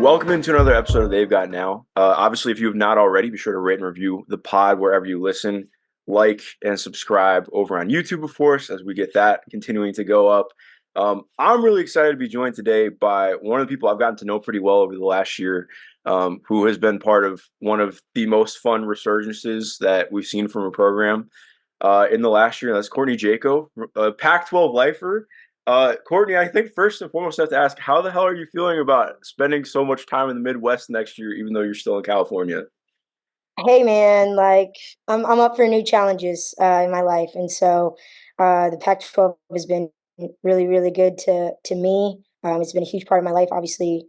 welcome into another episode of They've Got Now. Obviously, if you have not already, be sure to rate and review the pod wherever you listen. Like and subscribe over on YouTube, of course, as we get that continuing to go up. I'm really excited to be joined today by one of the people I've gotten to know pretty well over the last year, who has been part of one of the most fun resurgences that we've seen from a program in the last year. That's Courtney Jaco, a Pac-12 lifer. Courtney, I think first and foremost, I have to ask, how the hell are you feeling about spending so much time in the Midwest next year, even though you're still in California? Hey man, like I'm up for new challenges in my life, and so the Pac-12 has been really good to me. It's been a huge part of my life. Obviously,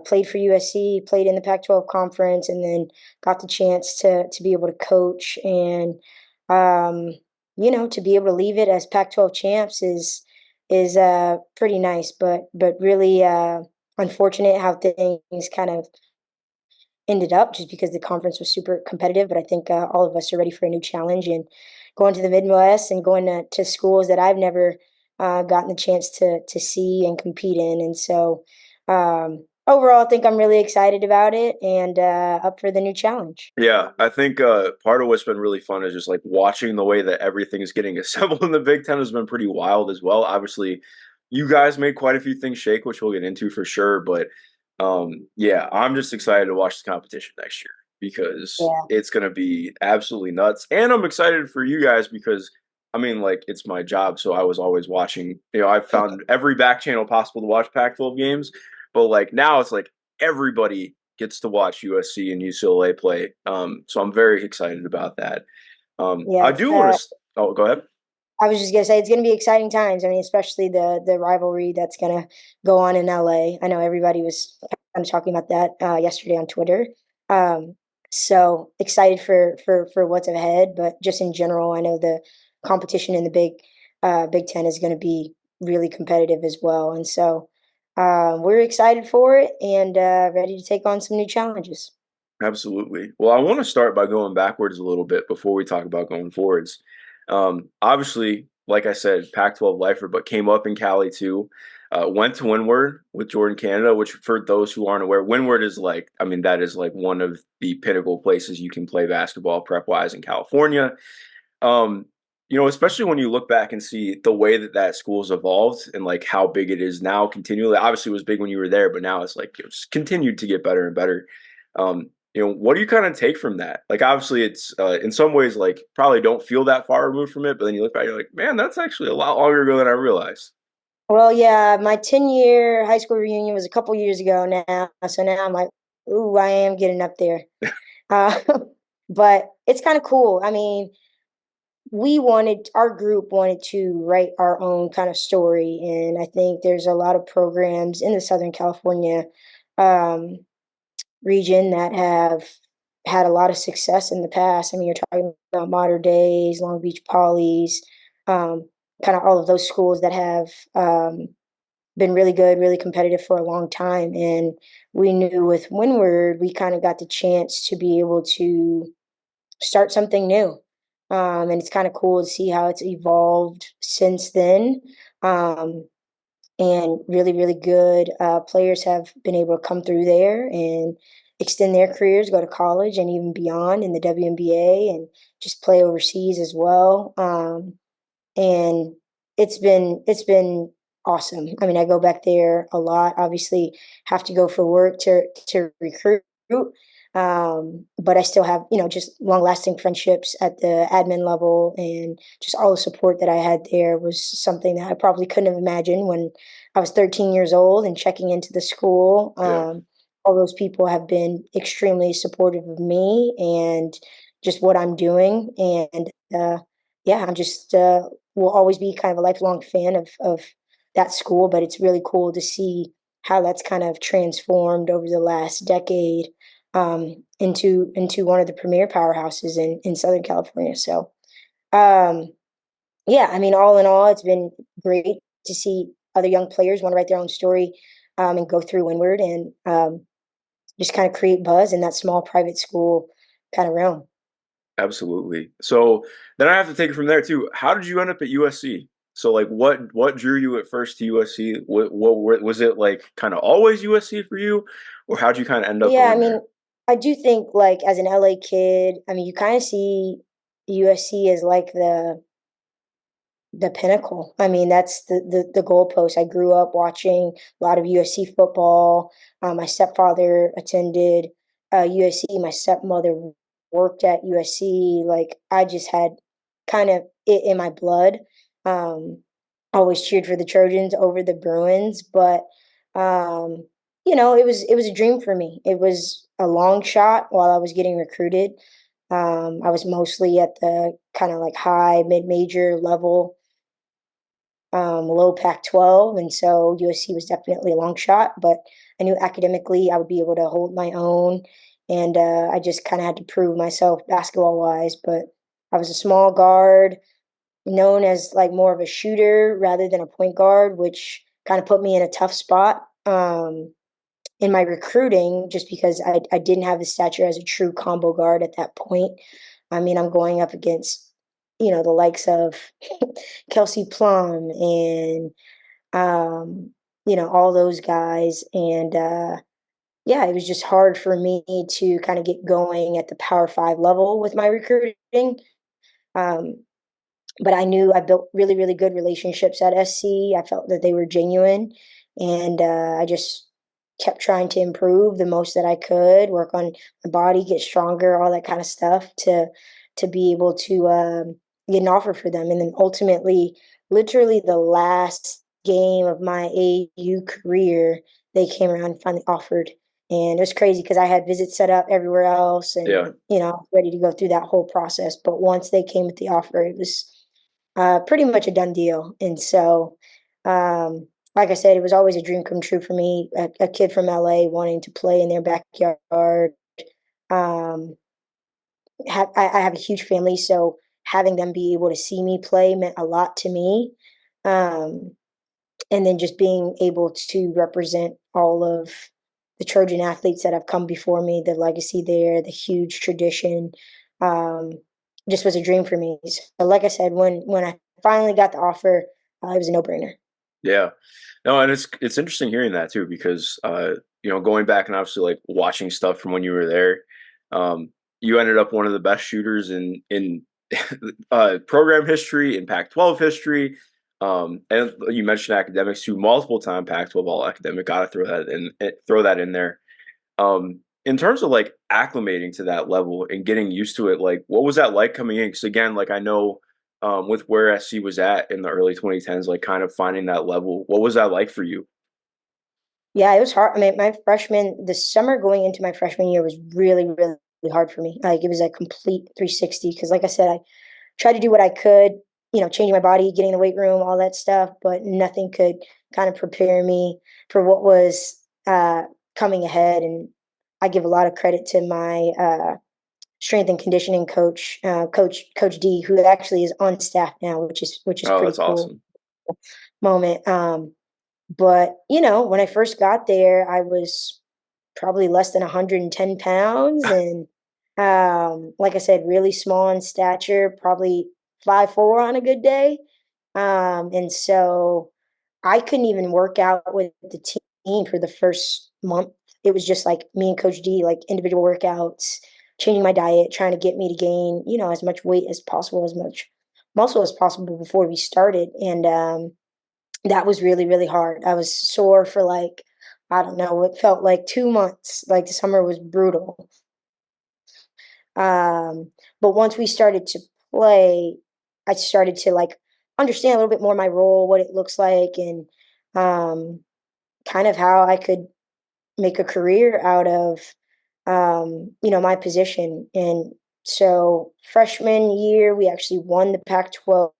played for USC, played in the Pac-12 conference, and then got the chance to be able to coach and um, to be able to leave it as Pac-12 champs is pretty nice, but really unfortunate how things kind of ended up just because the conference was super competitive. But I think all of us are ready for a new challenge and going to the Midwest and going to schools that I've never gotten the chance to see and compete in. And so overall, I think I'm really excited about it and up for the new challenge. Yeah, I think part of what's been really fun is just like watching the way that everything is getting assembled in the Big Ten has been pretty wild as well. Obviously, you guys made quite a few things shake, which we'll get into for sure. But yeah, I'm just excited to watch the competition next year because Yeah. it's going to be absolutely nuts. And I'm excited for you guys because, I mean, like, it's my job. So I was always watching, I've found every back channel possible to watch Pac-12 games. But like now it's like everybody gets to watch USC and UCLA play. So I'm very excited about that. Yeah, I do want to. Oh, go ahead. I was just gonna say it's gonna be exciting times. I mean, especially the rivalry that's gonna go on in LA. I know everybody was kind of talking about that yesterday on Twitter. Um, so excited for what's ahead, but just in general, I know the competition in the Big Ten is going to be really competitive as well, and so we're excited for it and ready to take on some new challenges. Absolutely. Well, I want to start by going backwards a little bit before we talk about going forwards. Obviously, like I said, Pac-12 lifer, but came up in Cali too. Went to Windward with Jordin Canada, which for those who aren't aware, Windward is like, I mean, that is like one of the pinnacle places you can play basketball prep wise in California. Um, Especially when you look back and see the way that that school's evolved and like how big it is now continually. Obviously, it was big when you were there, but now it's like it's continued to get better and better. What do you kind of take from that? Like, obviously, it's in some ways like probably don't feel that far removed from it, but then you look back, you're like, man, that's actually a lot longer ago than I realized. Well, yeah, my 10-year high school reunion was a couple years ago now, so now I'm like, ooh, I am getting up there. Uh, but it's kind of cool. I mean, our group wanted to write our own kind of story, and I think there's a lot of programs in the Southern California um, region that have had a lot of success in the past. I mean, you're talking about Modern Days, Long Beach Polys, kind of all of those schools that have been really good, really competitive for a long time. And we knew with Windward, we kind of got the chance to be able to start something new. And it's kind of cool to see how it's evolved since then. Um, and really good players have been able to come through there and extend their careers, go to college and even beyond in the WNBA and just play overseas as well. And it's been awesome. I mean, I go back there a lot. Obviously, have to go for work to recruit, but I still have just long lasting friendships at the admin level, and just all the support that I had there was something that I probably couldn't have imagined when I was 13 years old and checking into the school. Yeah, All those people have been extremely supportive of me and just what I'm doing, and yeah, I'm just will always be kind of a lifelong fan of that school, but it's really cool to see how that's kind of transformed over the last decade into one of the premier powerhouses in Southern California. So um, yeah, I mean, all in all, it's been great to see other young players want to write their own story and go through Windward and just kind of create buzz in that small private school kind of realm. absolutely. So then I have to take it from there too. How did you end up at USC? So like, what drew you at first to USC? What was it like? Kind of always USC for you, or how'd you kind of end up Yeah, I going mean, there? I do think like as an LA kid, I mean, you kind of see USC as like the pinnacle. I mean, that's the goalpost. I grew up watching a lot of USC football. My stepfather attended USC. My stepmother worked at USC. Like I just had kind of it in my blood. Um, Always cheered for the Trojans over the Bruins, but um, it was a dream for me. It was a long shot while I was getting recruited. I was mostly at the kind of like high mid major level, low Pac-12, and so USC was definitely a long shot. But I knew academically I would be able to hold my own, and I just kind of had to prove myself basketball wise. But I was a small guard, known as like more of a shooter rather than a point guard, which kind of put me in a tough spot in my recruiting, just because I didn't have the stature as a true combo guard at that point. I mean, I'm going up against, the likes of Kelsey Plum and, all those guys. And yeah, it was just hard for me to kind of get going at the Power 5 level with my recruiting. Um, but I knew I built really, really good relationships at SC. I felt that they were genuine, and I just kept trying to improve the most that I could, work on my body, get stronger, all that kind of stuff to be able to get an offer for them. And then ultimately, literally the last game of my AU career, they came around and finally offered. And it was crazy because I had visits set up everywhere else Yeah. and, ready to go through that whole process. But once they came with the offer, it was pretty much a done deal. And so, um, like I said, it was always a dream come true for me. A kid from LA wanting to play in their backyard. Um, I have a huge family, so having them be able to see me play meant a lot to me. Um, and then just being able to represent all of the Trojan athletes that have come before me, the legacy there, the huge tradition, um, just was a dream for me. So, like I said, when I finally got the offer, it was a no brainer. Yeah. No, and it's interesting hearing that too because going back and obviously like watching stuff from when you were there, you ended up one of the best shooters in program history, in Pac-12 history. And you mentioned academics too, multiple time Pac-12 all academic. Got to throw that in there. In terms of like acclimating to that level and getting used to it, like what was that like coming in? Because again, like I know with where SC was at in the early 2010s, like kind of finding that level. What was that like for you? Yeah, it was hard. I mean, the summer going into my freshman year was really, really hard for me. Like it was a complete 360 because, like I said, I tried to do what I could, changing my body, getting in the weight room, all that stuff, but nothing could kind of prepare me for what was coming ahead. And I give a lot of credit to my strength and conditioning coach, Coach D, who actually is on staff now, which is Oh, pretty that's cool awesome. moment. But when I first got there, I was probably less than 110 pounds, and like I said, really small in stature, probably 5'4" on a good day. And so I couldn't even work out with the team for the first month. It was just like me and Coach D, like individual workouts, changing my diet, trying to get me to gain, as much weight as possible, as much muscle as possible before we started. And that was really, really hard. I was sore for like, I don't know, it felt like 2 months. Like the summer was brutal. Um, but once we started to play, I started to like understand a little bit more my role, what it looks like, and um, kind of how I could make a career out of, my position. And so freshman year, we actually won the Pac-12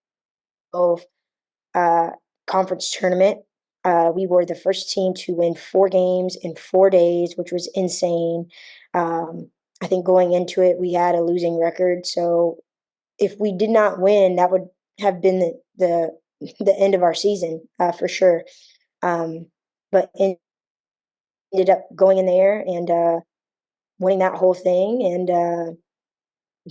uh, conference tournament. We were the first team to win 4 games in 4 days, which was insane. I think going into it, we had a losing record. So if we did not win, that would have been the end of our season for sure. Um, but ended up going in there and winning that whole thing and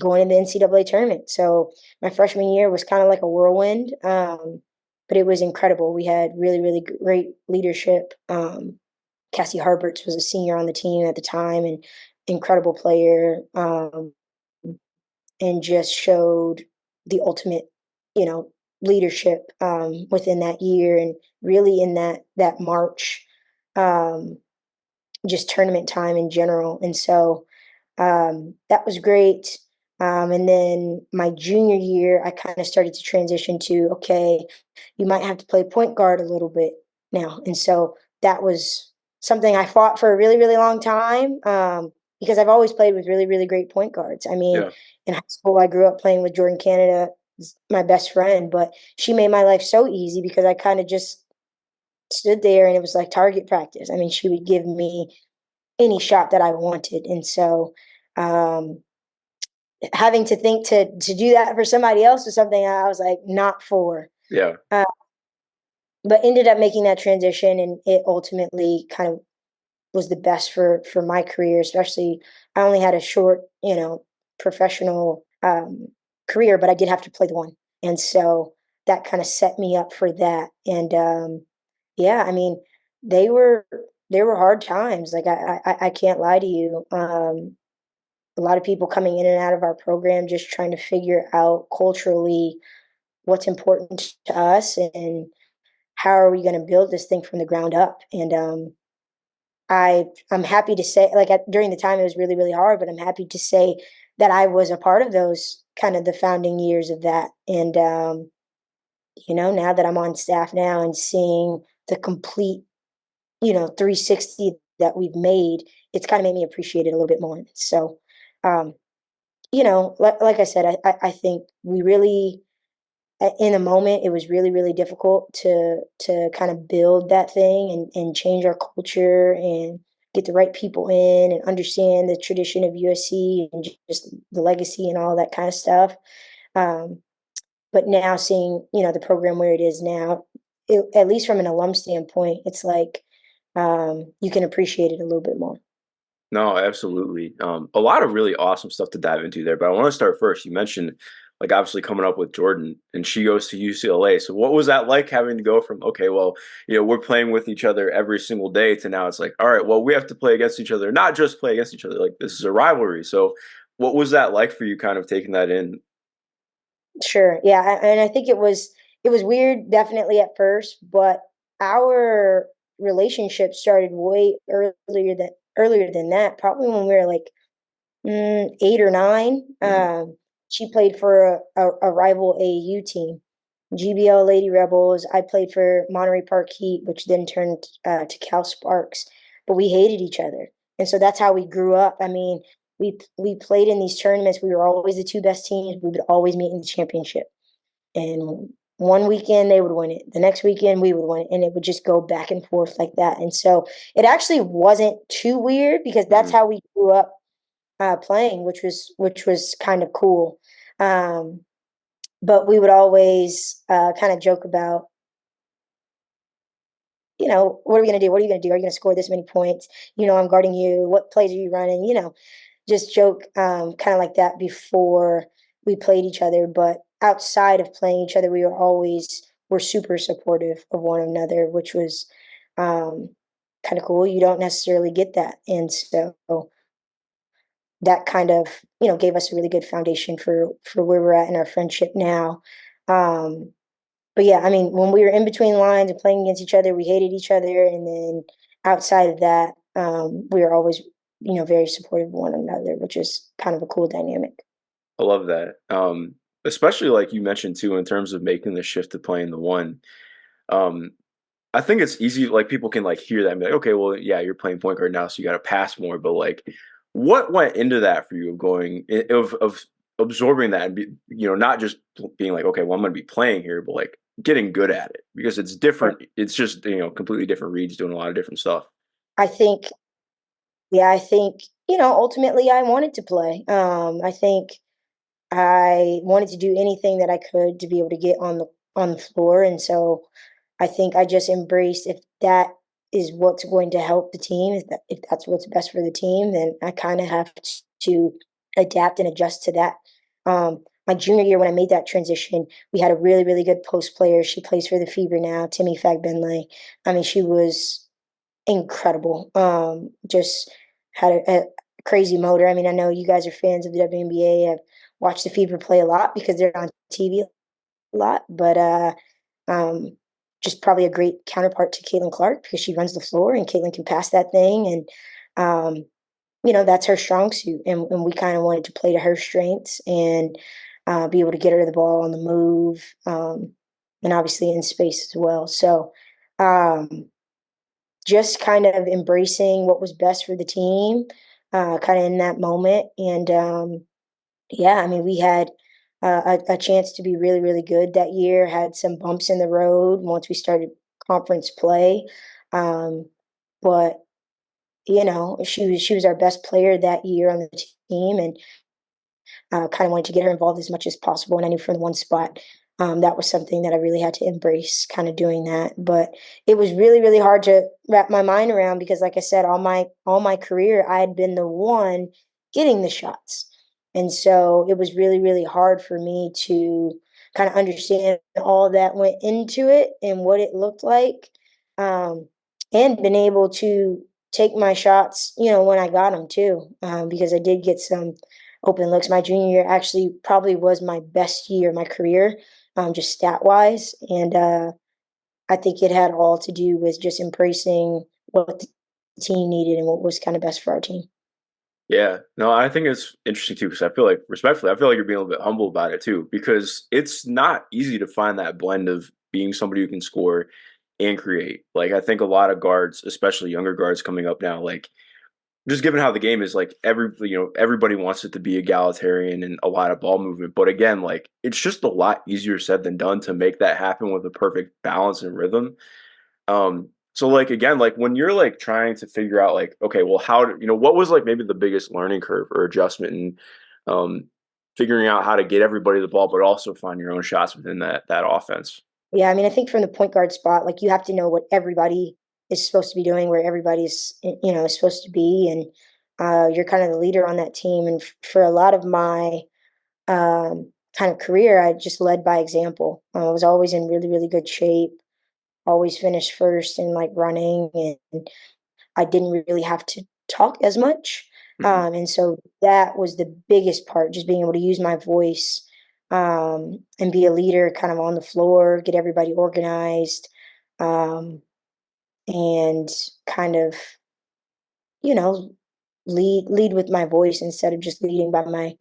going in the NCAA tournament. So my freshman year was kind of like a whirlwind, but it was incredible. We had really, really great leadership. Cassie Harberts was a senior on the team at the time and incredible player, and just showed the ultimate, you know, leadership within that year and really in that March, um, just tournament time in general. And so that was great. And then my junior year, I kind of started to transition to, okay, you might have to play point guard a little bit now. And so that was something I fought for a really, really long time, because I've always played with really, really great point guards. I mean, Yeah. in high school, I grew up playing with Jordin Canada, my best friend, but she made my life so easy because I kind of just stood there and it was like target practice. I mean, she would give me any shot that I wanted. And so, um, having to think to do that for somebody else was something I was like not for. Yeah. Uh, but ended up making that transition, and it ultimately kind of was the best for my career. Especially, I only had a short, professional career, but I did have to play the one, and so that kind of set me up for that. And yeah, I mean, they were they were hard times. Like I can't lie to you. A lot of people coming in and out of our program just trying to figure out culturally what's important to us and how are we going to build this thing from the ground up. And I'm happy to say, like during the time it was really, really hard, but I'm happy to say that I was a part of those kind of the founding years of that. And now that I'm on staff now and seeing the complete 360 that we've made, it's kind of made me appreciate it a little bit more. So um like I said, I think we really, in a moment, it was really, really difficult to kind of build that thing and change our culture and get the right people in and understand the tradition of USC and just the legacy and all that kind of stuff. Um, but now seeing, the program where it is now, at least from an alum standpoint, it's like you can appreciate it a little bit more. No, absolutely. A lot of really awesome stuff to dive into there, but I want to start first. You mentioned like obviously coming up with Jordin and she goes to UCLA. So what was that like having to go from, okay, well, we're playing with each other every single day to now it's like, all right, well, we have to play against each other, not just play against each other. Like this is a rivalry. So what was that like for you kind of taking that in? Sure. Yeah, and I think it was weird definitely at first, but our relationship started way earlier than that, probably when we were like 8 or 9. Mhm. She played for a rival AAU team, GBL Lady Rebels. I played for Monterey Park Heat, which then turned to Cal Sparks, but we hated each other. And so that's how we grew up. I mean, we played in these tournaments. We were always the two best teams. We would always meet in the championship. And one weekend they would win it. The next weekend we would win it. And it would just go back and forth like that. And so it actually wasn't too weird because that's Mhm. how we grew up playing, which was kind of cool. Um, but we would always kind of joke about, what are we going to do? What are you going to do? Are you going to score this many points? I'm guarding you. What plays are you running? Just joke kind of like that before we played each other. But outside of playing each other, were super supportive of one another, which was um, kind of cool. You don't necessarily get that. And so that kind of gave us a really good foundation for where we're at in our friendship now. Um, but yeah, I mean, when we were in between lines and playing against each other, we hated each other, and then outside of that, we were always very supportive of one another, which is kind of a cool dynamic. I love that. Especially like you mentioned too, in terms of making the shift to playing the one. Um, I think it's easy, like people can like hear that and be like, okay, well, yeah, you're playing point guard now, so you got to pass more. But like, what went into that for you of going of absorbing that and not just being like, okay, well, I'm going to be playing here, but like getting good at it because it's But different. It's just completely different reads doing a lot of different stuff. I think, yeah, I think ultimately I wanted to play. I think I wanted to do anything that I could to be able to get on the floor, and so I think I just embraced, if that is what's going to help the team, if that's what's best for the team, then I kind of have to adapt and adjust to that. My junior year, when I made that transition, we had a really, really good post player. She plays for the Fever now, Timmy Fagbenley. I mean, she was incredible. Just had a crazy motor. I mean, I know you guys are fans of the WNBA. I've watched the Fever play a lot because they're on TV a lot, but um, just probably a great counterpart to Caitlin Clark because she runs the floor and Caitlin can pass that thing. And, that's her strong suit. And we kind of wanted to play to her strengths and be able to get her the ball on the move, and obviously in space as well. So, just kind of embracing what was best for the team, kind of in that moment. And yeah, I mean, we had a chance to be really, really good that year. Had some bumps in the road once we started conference play, um, but she was our best player that year on the team, and kind of wanted to get her involved as much as possible. And I knew from the one spot, that was something that I really had to embrace, kind of doing that. But it was really, really hard to wrap my mind around because, like I said, all my career, I had been the one getting the shots, and so it was really, really hard for me to kind of understand all that went into it and what it looked like, um, and been able to take my shots, when I got them too, because I did get some open looks. My junior year actually probably was my best year of my career, just stat wise. And I think it had all to do with just embracing what the team needed and what was kind of best for our team. Yeah, no, I think it's interesting too because I feel like, respectfully, I feel like you're being a little bit humble about it too because it's not easy to find that blend of being somebody who can score and create. Like, I think a lot of guards, especially younger guards coming up now, like, just given how the game is, like, everybody wants it to be egalitarian and a lot of ball movement. But again, like, it's just a lot easier said than done to make that happen with a perfect balance and rhythm. So like again, like when you're like trying to figure out like, okay, well, what was like maybe the biggest learning curve or adjustment and figuring out how to get everybody the ball, but also find your own shots within that offense. Yeah, I mean, I think from the point guard spot, like you have to know what everybody is supposed to be doing, where everybody's is supposed to be, and you're kind of the leader on that team. And for a lot of my kind of career, I just led by example. I was always in really, really good shape, always finished first in like running, and I didn't really have to talk as much. Hmm. And so that was the biggest part, just being able to use my voice, and be a leader kind of on the floor, get everybody organized, um, and kind of, you know, lead with my voice instead of just leading by my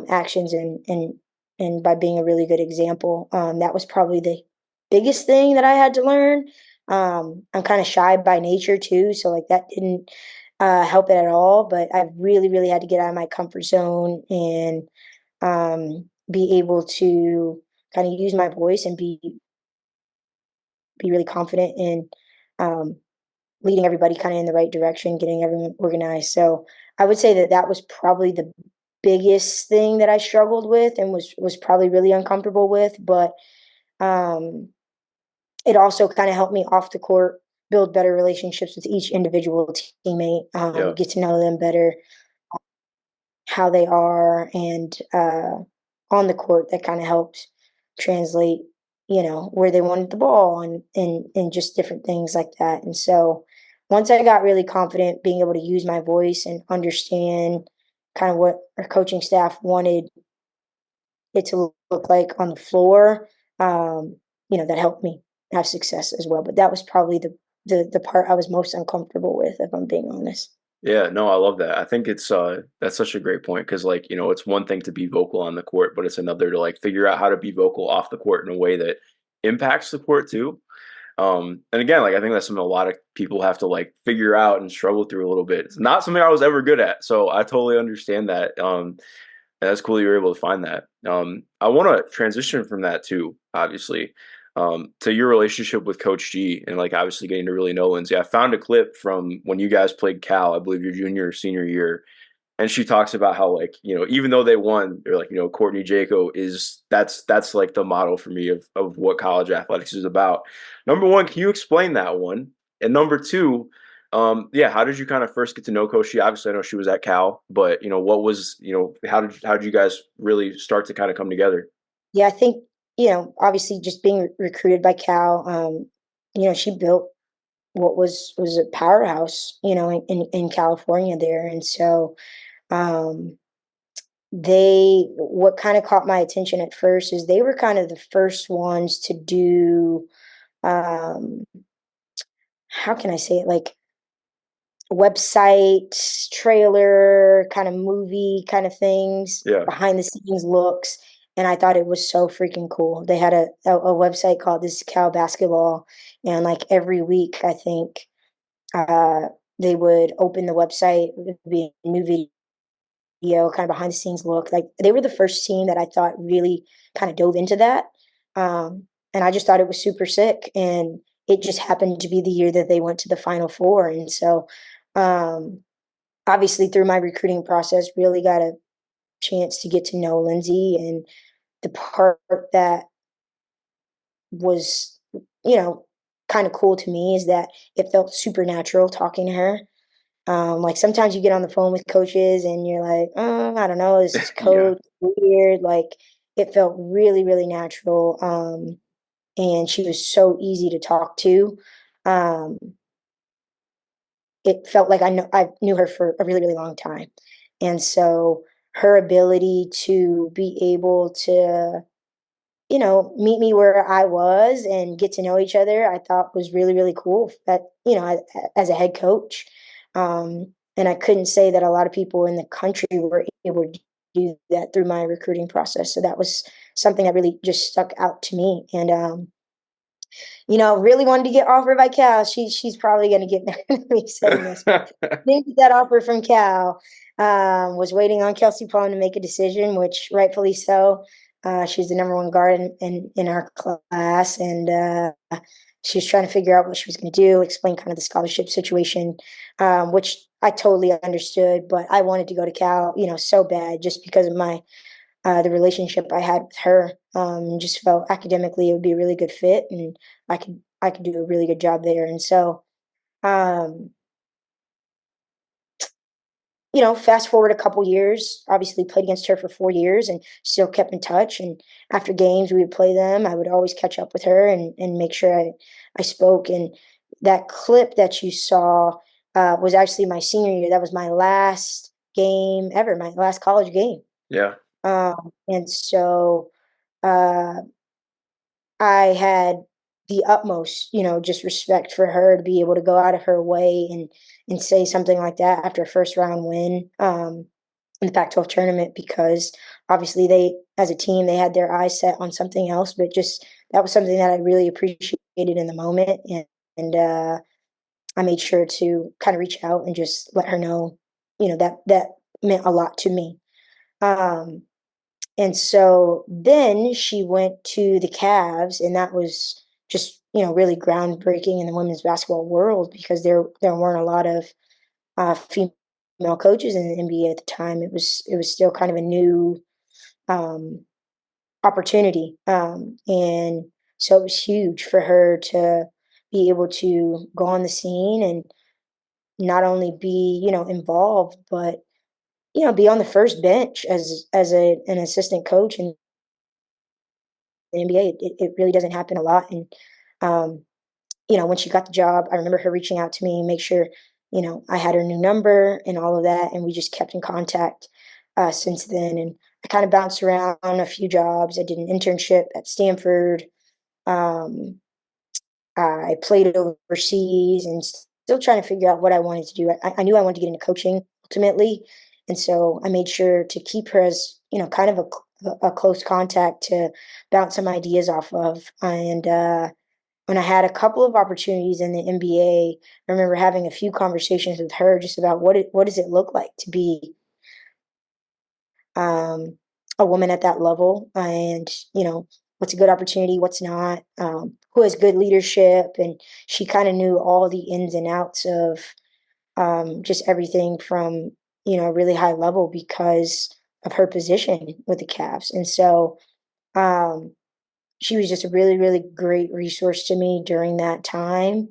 actions, and by being a really good example. That was probably the biggest thing that I had to learn. I'm kind of shy by nature too, so like that didn't help it at all. But I really, really had to get out of my comfort zone and be able to kind of use my voice and be really confident in um, leading everybody kind of in the right direction, getting everyone organized. So I would say that that was probably the biggest thing that I struggled with and was probably really uncomfortable with. But um, it also kind of helped me off the court build better relationships with each individual teammate, Yeah. get to know them better, how they are, and on the court that kind of helped translate, where they wanted the ball and just different things like that. And so once I got really confident being able to use my voice and understand kind of what our coaching staff wanted it to look like on the floor, that helped me have success as well. But that was probably the part I was most uncomfortable with, if I'm being honest. Yeah, no, I love that. I think it's that's such a great point because like, it's one thing to be vocal on the court, but it's another to like figure out how to be vocal off the court in a way that impacts the court too. And again, like I think that's something a lot of people have to like figure out and struggle through a little bit. It's not something I was ever good at, so I totally understand that. And that's cool you were able to find that. I want to transition from that too, obviously, to your relationship with Coach G and like obviously getting to really know Lindsay. I found a clip from when you guys played Cal, I believe your junior or senior year, and she talks about how like even though they won, they're like Courtney Jaco is that's like the model for me of what college athletics is about. Number one, can you explain that one? And number two, yeah, how did you kind of first get to know Coach G? Obviously, I know she was at Cal, but what was how did you guys really start to kind of come together? Yeah, I think, obviously just being recruited by Cal, she built what was a powerhouse, in California there. And so um, they what kind of caught my attention at first is they were kind of the first ones to do, um, how can I say it, like website trailer kind of movie kind of things, Yeah. behind the scenes looks. And I thought it was so freaking cool. They had a website called This is Cal Basketball, and like every week I think uh they would open the website, it would be a new video, kind of behind the scenes look. Like they were the first team that I thought really kind of dove into that. And I just thought it was super sick. And it just happened to be the year that they went to the Final Four. And so, um, obviously, through my recruiting process, really got a chance to get to know Lindsay. And the part that was, you know, kind of cool to me is that it felt supernatural talking to her. Like sometimes you get on the phone with coaches and you're like, I don't know, this is Yeah. coach weird. Like it felt really, really natural. And she was so easy to talk to. Um, it felt like I knew her for a really, really long time. And so her ability to be able to, meet me where I was and get to know each other, I thought was really, really cool. That, as a head coach. And I couldn't say that a lot of people in the country were able to do that through my recruiting process. So that was something that really just stuck out to me. And really wanted to get offered by Cal. She's probably going to get mad at me saying this, but didn't get that offer from Cal. Was waiting on Kelsey Plum to make a decision, which rightfully so. She's the number one guard in our class, and she was trying to figure out what she was going to do, explain kind of the scholarship situation, which I totally understood. But I wanted to go to Cal, so bad, just because of the relationship I had with her. Just felt academically it would be a really good fit, and I could do a really good job there. And so, um, fast forward a couple years, obviously played against her for 4 years and still kept in touch. And after games, we would play them. I would always catch up with her and make sure I spoke. And that clip that you saw was actually my senior year. That was my last game ever, my last college game. Yeah. And so uh, I had the utmost, just respect for her to be able to go out of her way and say something like that after a first round win, in the Pac-12 tournament, because obviously they, as a team, they had their eyes set on something else, but just that was something that I really appreciated in the moment, and I made sure to kind of reach out and just let her know, that meant a lot to me. Um, and so then she went to the Cavs, and that was just, really groundbreaking in the women's basketball world, because there weren't a lot of female coaches in the NBA at the time. It was still kind of a new um, opportunity, and so it was huge for her to be able to go on the scene and not only be, involved, but be on the first bench as an assistant coach in the NBA. It really doesn't happen a lot. And um, when she got the job, I remember her reaching out to me, make sure, I had her new number and all of that, and we just kept in contact since then. And I kind of bounced around a few jobs. I did an internship at Stanford. Um, I played overseas and still trying to figure out what I wanted to do. I knew I wanted to get into coaching ultimately, and so I made sure to keep her as, kind of a close contact to bounce some ideas off of. And when I had a couple of opportunities in the NBA, I remember having a few conversations with her just about what does it look like to be um, a woman at that level, and what's a good opportunity, what's not, who has good leadership. And she kind of knew all the ins and outs of just everything from really high level because of her position with the Cavs. And so um, she was just a really, really great resource to me during that time.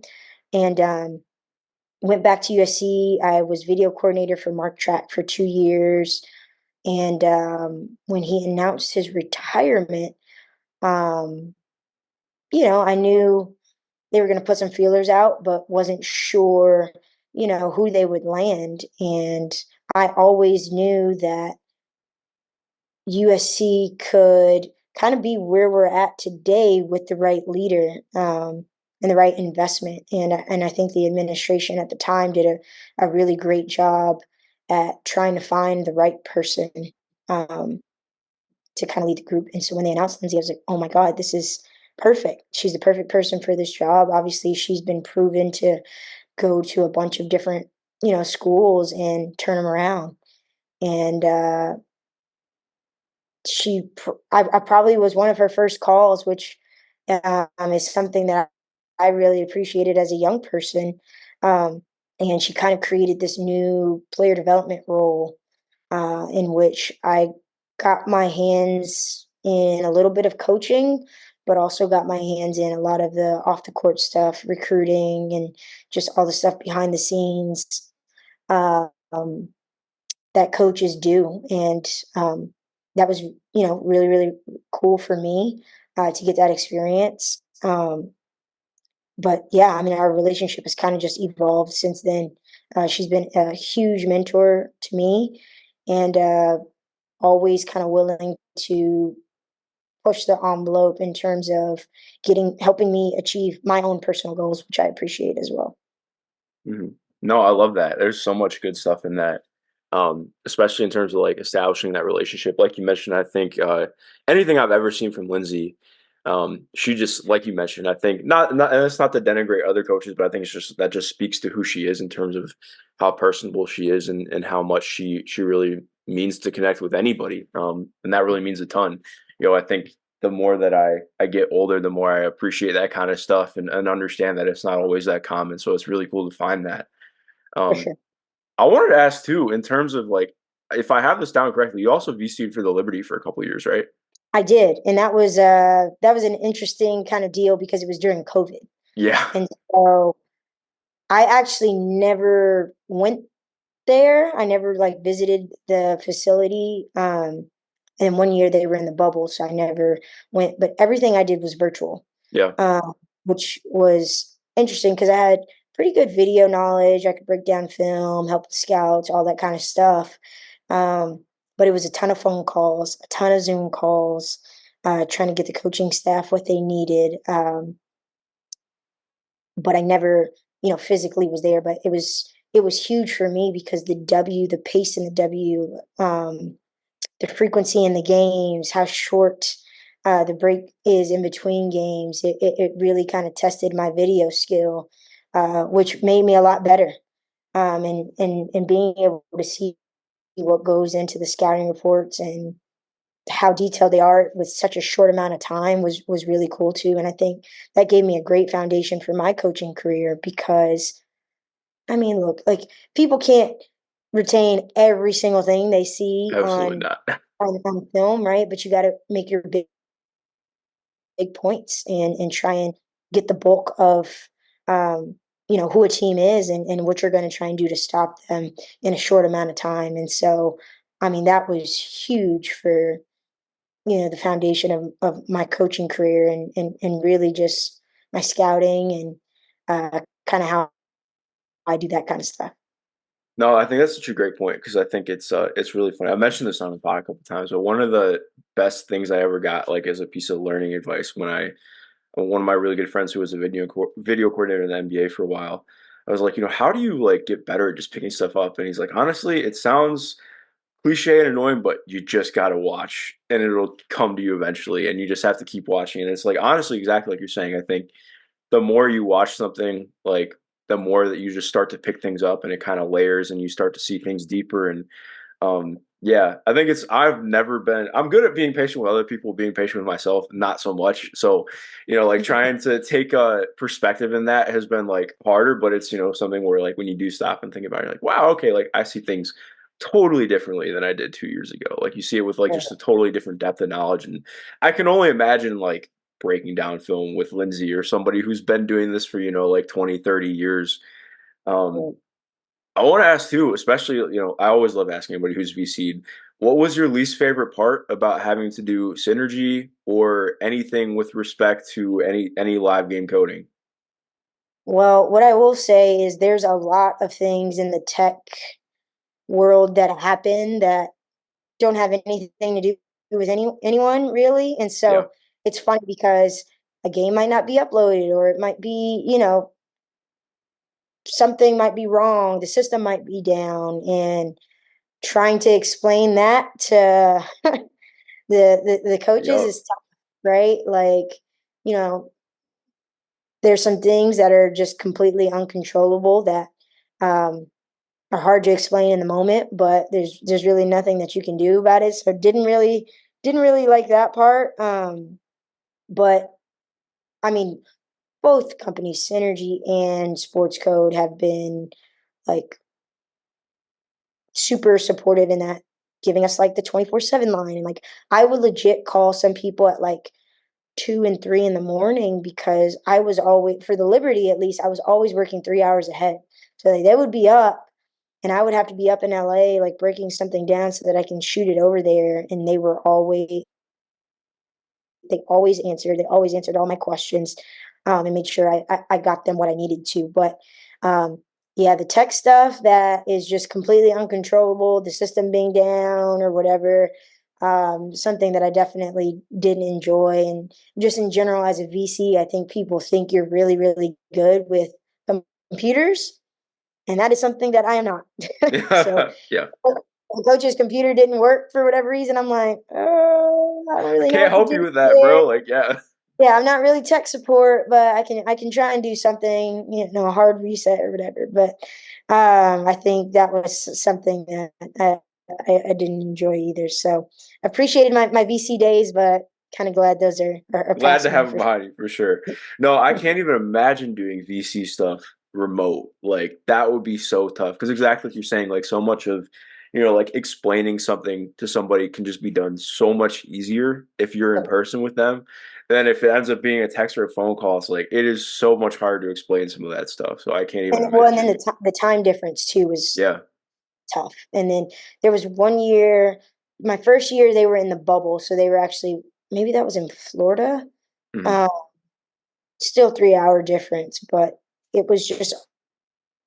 And went back to USC. I was video coordinator for Mark Track for 2 years. And when he announced his retirement, I knew they were going to put some feelers out, but wasn't sure, who they would land. And I always knew that USC could kind of be where we're at today with the right leader, and the right investment. And I think the administration at the time did a really great job at trying to find the right person, um, to kind of lead the group. And so when they announced Lindsay, I was like, oh my God, this is perfect. She's the perfect person for this job. Obviously, she's been proven to go to a bunch of different, schools and turn them around. And I probably was one of her first calls, which is something that I really appreciated as a young person. Um, and she kind of created this new player development role, in which I got my hands in a little bit of coaching, but also got my hands in a lot of the off the court stuff, recruiting, and just all the stuff behind the scenes. Um, that coaches do. And that was, really, really cool for me, to get that experience. But yeah, I mean, our relationship has kind of just evolved since then. She's been a huge mentor to me, and always kind of willing to push the envelope in terms of helping me achieve my own personal goals, which I appreciate as well. Mhm. No, I love that. There's so much good stuff in that, especially in terms of like establishing that relationship. Like you mentioned, I think anything I've ever seen from Lindsay, she just like you mentioned. I think not, and it's not to denigrate other coaches, but I think it's just that just speaks to who she is in terms of how personable she is and how much she really means to connect with anybody. And that really means a ton. I think the more that I get older, the more I appreciate that kind of stuff and understand that it's not always that common. So it's really cool to find that. For Um, sure. I wanted to ask too, in terms of like, if I have this down correctly, you also VC'd for the Liberty for a couple years, right? I did, and that was an interesting kind of deal because it was during COVID, Yeah, and so I actually never went there. I never like visited the facility. And one year they were in the bubble, so I never went. But everything I did was virtual, yeah. um, which was interesting because I had pretty good video knowledge. I could break down film, help the scouts, all that kind of stuff. But it was a ton of phone calls, a ton of Zoom calls, trying to get the coaching staff what they needed. But I never, physically was there. But it was huge for me because the pace in the the frequency in the games, how short the break is in between games. It really kind of tested my video skill, which made me a lot better. And being able to see what goes into the scouting reports and how detailed they are with such a short amount of time was really cool too. And I think that gave me a great foundation for my coaching career because I mean, look, like people can't retain every single thing they see Absolutely not. on film, right? But you got to make your big points and try and get the bulk of who a team is and what you're going to try and do to stop them in a short amount of time. And so, I mean, that was huge for the foundation of my coaching career and really just my scouting and kind of how I do that kind of stuff. No, I think that's such a great point because I think it's really funny. I mentioned this on the pod a couple times, but one of the best things I ever got like as a piece of learning advice when I one of my really good friends who was a video coordinator in the NBA for a while. I was like, how do you like get better at just picking stuff up? And he's like, honestly, it sounds cliche and annoying, but you just gotta watch, and it'll come to you eventually, and you just have to keep watching. And it's like honestly, exactly like you're saying. I think the more you watch something, like the more that you just start to pick things up, and it kind of layers, and you start to see things deeper. And yeah, I think it's I've never been I'm good at being patient with other people, being patient with myself, not so much. So, like trying to take a perspective in that has been like harder, but it's, something where like when you do stop and think about it, you're like, wow, okay, like I see things totally differently than I did 2 years ago. Like you see it with like just a totally different depth of knowledge. And I can only imagine like breaking down film with Lindsay or somebody who's been doing this for, like 20, 30 years. Um, I want to ask too, especially, I always love asking anybody who's VC'd, what was your least favorite part about having to do synergy or anything with respect to any live game coding? Well, what I will say is there's a lot of things in the tech world that happen that don't have anything to do with anyone really. And Yeah. so it's funny because a game might not be uploaded, or it might be, something might be wrong, the system might be down, and trying to explain that to the coaches Yep. is tough, right? Like, you know, there's some things that are just completely uncontrollable that um, are hard to explain in the moment, but there's really nothing that you can do about it. So didn't really like that part. But I mean, both companies, Synergy and Sports Code, have been like super supportive in that, giving us like the 24/7 line. And like I would legit call some people at like 2 and 3 in the morning because I was always, for the Liberty at least, I was always working 3 hours ahead. So like, they would be up and I would have to be up in LA, like breaking something down so that I can shoot it over there. And they always answered all my questions, and made sure I got them what I needed to. But um, yeah, the tech stuff that is just completely uncontrollable, the system being down or whatever, something that I definitely didn't enjoy. And just in general, as a VC, I think people think you're really, really good with computers, and that is something that I am not. So Yeah. Yeah. the coach's computer didn't work for whatever reason. I'm like, oh, I don't I really know can't what to help do you with that, there. bro. Like, yeah. Yeah, I'm not really tech support, but I can try and do something, a hard reset or whatever. But I think that was something that I didn't enjoy either. So appreciated my VC days, but kind of glad those are Glad to past me have him for behind you for sure. No, I can't even imagine doing VC stuff remote. Like that would be so tough because exactly what you're saying, like so much of, like explaining something to somebody can just be done so much easier if you're in sure. person with them than if it ends up being a text or a phone call. It's like it is so much harder to explain some of that stuff. So I can't even And then imagine. the time difference too was Yeah. tough. And then there was one year, my first year, they were in the bubble, so they were actually, maybe that was in Florida. Hmm. Um, Still 3 hour difference, but it was just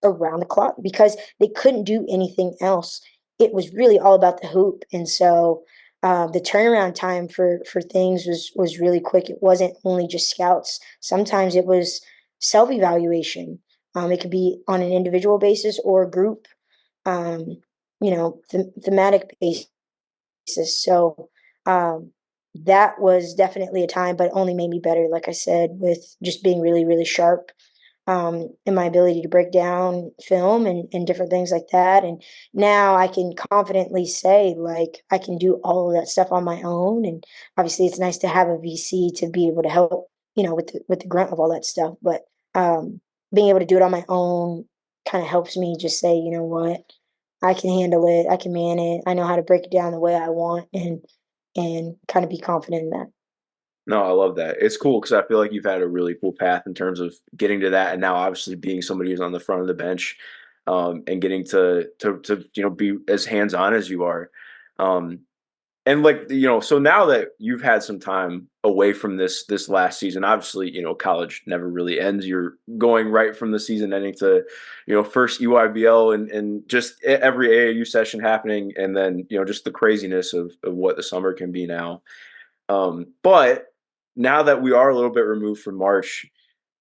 around the clock because they couldn't do anything else. It was really all about the hoop, and so the turnaround time for things was really quick. It wasn't only just scouts. Sometimes it was self evaluation. It could be on an individual basis or a group, um, thematic basis. So um, that was definitely a time, but only made me better. Like I said, with just being really, really sharp in my ability to break down film and different things like that. And now I can confidently say, like, I can do all of that stuff on my own. And obviously, it's nice to have a VC to be able to help, with the grunt of all that stuff. But um, being able to do it on my own kind of helps me just say, you know what, I can handle it. I can man it. I know how to break it down the way I want, and kind of be confident in that. No, I love that. It's cool because I feel like you've had a really cool path in terms of getting to that, and now obviously being somebody who's on the front of the bench, and getting to be as hands on as you are, um, and like so now that you've had some time away from this last season, obviously college never really ends. You're going right from the season ending to first EYBL and just every AAU session happening, and then just the craziness of what the summer can be now. But now that we are a little bit removed from March,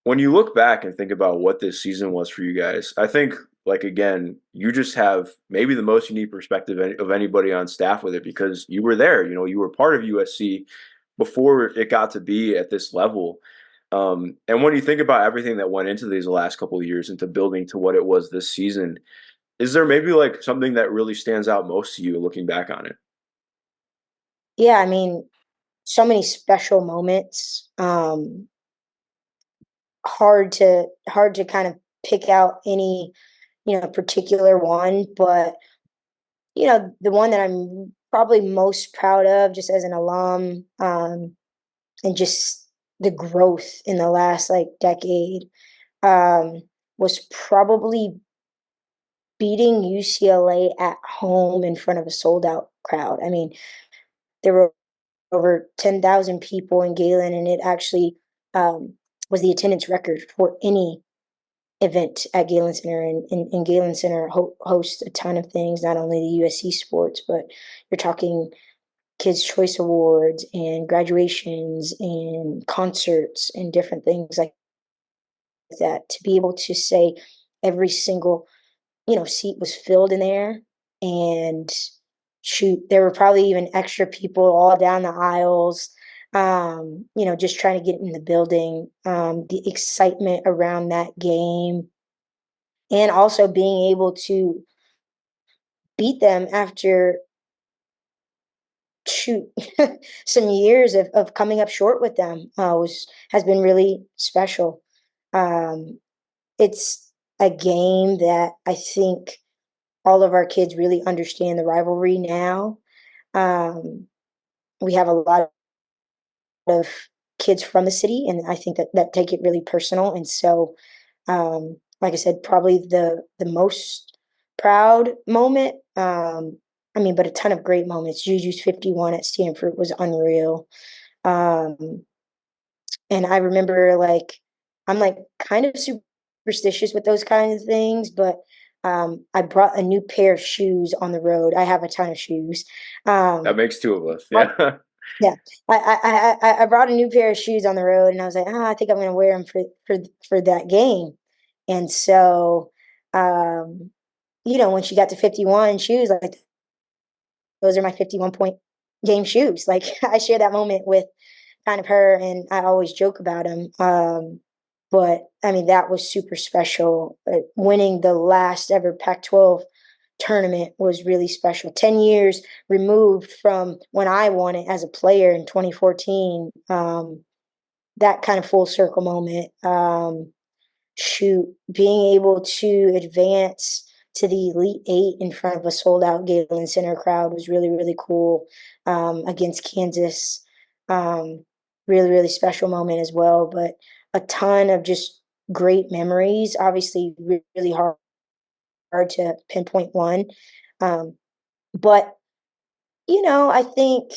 when you look back and think about what this season was for you guys, I think like again, you just have maybe the most unique perspective of anybody on staff with it because you were there. You were part of USC before it got to be at this level. And when you think about everything that went into these last couple of years into building to what it was this season, is there maybe like something that really stands out most to you looking back on it? Yeah, I mean, so many special moments. Hard to kind of pick out any particular one, but the one that I'm probably most proud of just as an alum, and just the growth in the last like decade, um, was probably beating UCLA at home in front of a sold out crowd. I mean, there were over 10,000 people in Galen, and it actually um, was the attendance record for any event at Galen Center, and Galen Center hosts a ton of things, not only the USC sports, but you're talking Kids' Choice Awards and graduations and concerts and different things like that. To be able to say every single seat was filled in there, and shoot, there were probably even extra people all down the aisles, just trying to get in the building. The excitement around that game, and also being able to beat them after shoot some years of coming up short with them was has been really special. Um, it's a game that I think all of our kids really understand the rivalry now. Um, we have a lot of kids from the city, and I think that take it really personal. And so, like I said, probably the most proud moment. I mean, but a ton of great moments. Juju's 51 at Stanford was unreal. Um, and I remember I'm like kind of superstitious with those kinds of things, but I brought a new pair of shoes on the road. I have a ton of shoes. That Um, makes two of us. I, Yeah. yeah, I brought a new pair of shoes on the road, and I was like, I think I'm going to wear them for that game. And so, um, when she got to 51 shoes, like those are my 51 point game shoes. Like I share that moment with kind of her, and I always joke about him. But I mean, that was super special. Winning the last ever Pac-12 tournament was really special. 10 years removed from when I won it as a player in 2014. That kind of full circle moment. Shoot, being able to advance to the Elite Eight in front of a sold out Galen Center crowd was really, really cool. Against Kansas. Really, really special moment as well. But a ton of just great memories. Obviously, really hard to pinpoint one. Um, but I think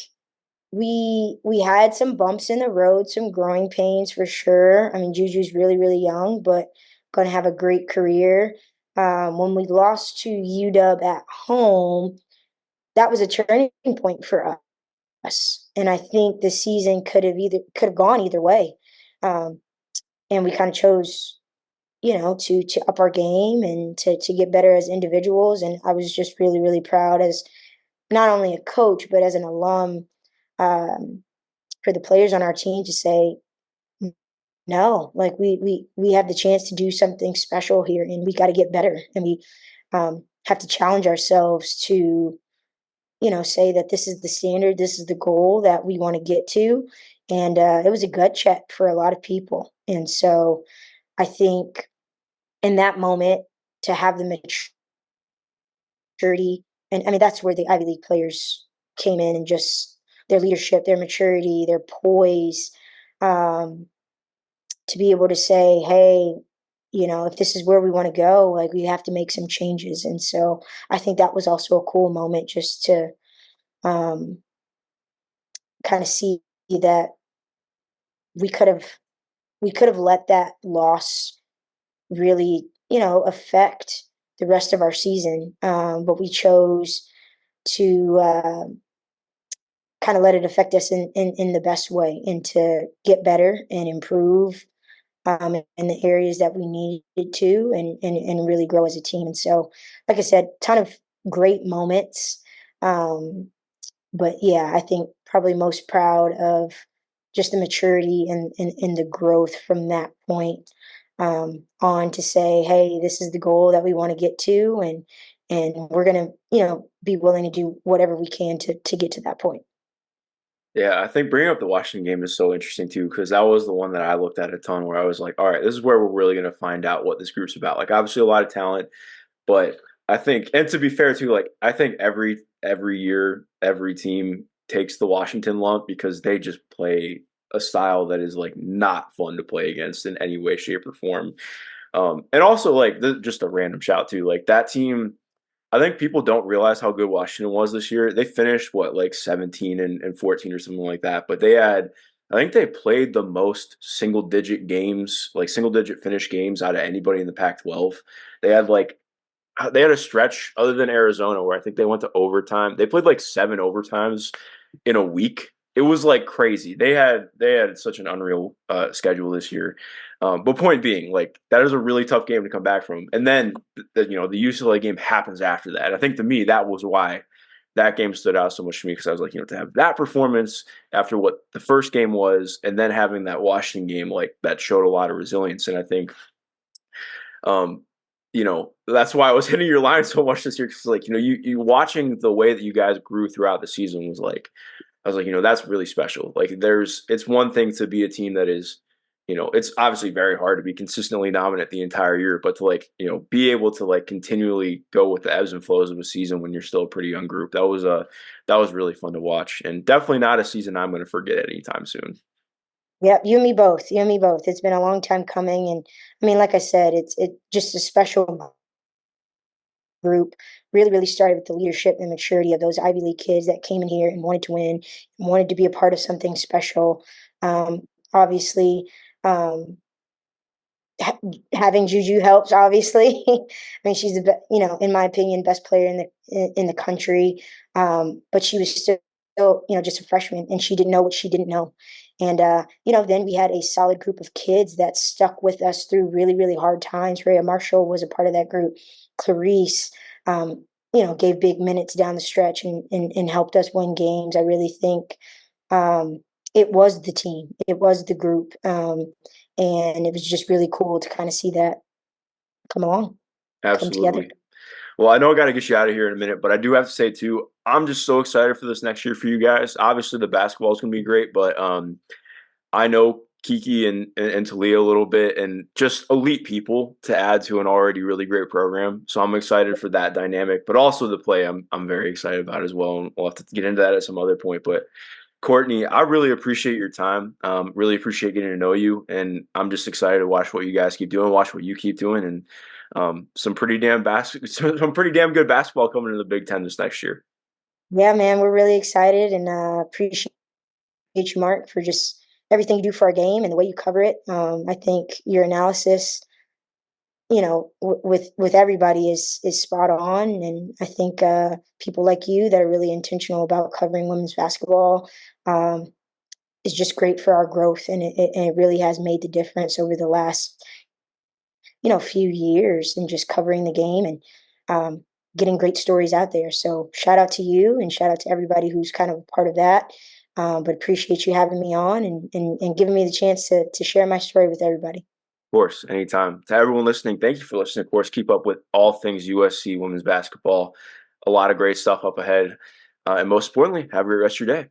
we had some bumps in the road, some growing pains for sure. I mean, Juju's really, really young, but going to have a great career. When we lost to UW at home, that was a turning point for us, and I think the season could have gone either way. Um, and we kind of chose, to up our game and to get better as individuals. And I was just really, really proud as not only a coach but as an alum, um, for the players on our team to say no, like we have the chance to do something special here, and we got to get better, and we have to challenge ourselves to say that this is the standard, this is the goal that we want to get to. And it was a gut check for a lot of people. And so I think in that moment, to have the maturity, and I mean, that's where the Ivy League players came in, and just their leadership, their maturity, their poise, um, to be able to say, hey, if this is where we want to go, like we have to make some changes. And so I think that was also a cool moment just to um, kind of see that we could have we could have let that loss really affect the rest of our season, but we chose to kind of let it affect us in the best way, and to get better and improve in the areas that we needed to, and really grow as a team. And so, like I said, ton of great moments. Um, but yeah, I think probably most proud of just the maturity and the growth from that point on, to say, hey, this is the goal that we want to get to, and we're gonna, be willing to do whatever we can to get to that point. Yeah, I think bringing up the Washington game is so interesting too, because that was the one that I looked at a ton where I was like, all right, this is where we're really going to find out what this group's about. Like, obviously, a lot of talent, but I think, and to be fair too, like I think every year, every team takes the Washington lump because they just play a style that is like not fun to play against in any way, shape, or form. And also like just a random shout too, like that team. I think people don't realize how good Washington was this year. They finished what, like 17 and 14 or something like that, but they had I think they played the most single digit games, like single digit finish games out of anybody in the Pac-12. They had like they had a stretch other than Arizona where I think they went to overtime. They played like 7 overtimes in a week. It was like crazy. They had such an unreal schedule this year. But point being, like that is a really tough game to come back from. And then the UCLA game happens after that. I think to me that was why that game stood out so much to me because I was like, to have that performance after what the first game was, and then having that Washington game, like that showed a lot of resilience. And I think um, that's why I was hitting your line so much this year because, like, you watching the way that you guys grew throughout the season was like, I was like, that's really special. Like, it's one thing to be a team that is, it's obviously very hard to be consistently dominant the entire year, but to like, be able to like continually go with the ebbs and flows of a season when you're still a pretty young group. That was really fun to watch, and definitely not a season I'm going to forget anytime soon. Yep, you and me both. You and me both. It's been a long time coming, and I mean, like I said, it just a special group. Really, really started with the leadership and maturity of those Ivy League kids that came in here and wanted to win, and wanted to be a part of something special. Obviously, um, having Juju helps. Obviously, I mean, she's in my opinion, best player in the country. But she was still, just a freshman, and she didn't know what she didn't know. And then we had a solid group of kids that stuck with us through really, really hard times. Rhea Marshall was a part of that group. Clarice, gave big minutes down the stretch and helped us win games. I really think um, it was the team, it was the group. And it was just really cool to kind of see that come along, come together. Absolutely. Well, I know I got to get you out of here in a minute, but I do have to say too, I'm just so excited for this next year for you guys. Obviously, the basketball is going to be great, but I know Kiki and Talia a little bit, and just elite people to add to an already really great program. So I'm excited for that dynamic, but also the play I'm very excited about as well. And we'll have to get into that at some other point. But Courtney, I really appreciate your time. Really appreciate getting to know you, and I'm just excited to watch what you guys keep doing, watch what you keep doing, and some pretty damn good basketball coming in the Big Ten this next year. Yeah, man, we're really excited and appreciate you, Mark, for just everything you do for our game and the way you cover it. I think your analysis, with everybody is spot on, and I think people like you that are really intentional about covering women's basketball um, is just great for our growth, and it really has made the difference over the last few years and just covering the game and getting great stories out there. So shout out to you and shout out to everybody who's kind of a part of that. But appreciate you having me on and giving me the chance to share my story with everybody. Of course, anytime. To everyone listening, thank you for listening. Of course, keep up with all things USC women's basketball. A lot of great stuff up ahead. And most importantly, have a great rest of your day.